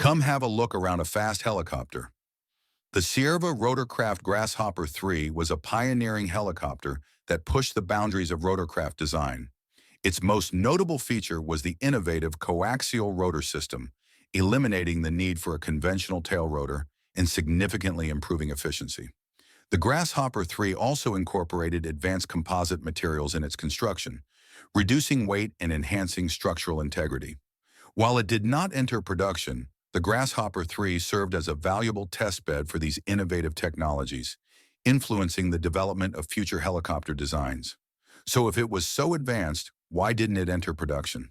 Come have a look around a fast helicopter. The Cierva Rotorcraft Grasshopper III was a pioneering helicopter that pushed the boundaries of rotorcraft design. Its most notable feature was the innovative coaxial rotor system, eliminating the need for a conventional tail rotor and significantly improving efficiency. The Grasshopper III also incorporated advanced composite materials in its construction, reducing weight and enhancing structural integrity. While it did not enter production, the Grasshopper III served as a valuable testbed for these innovative technologies, influencing the development of future helicopter designs. So if it was so advanced, why didn't it enter production?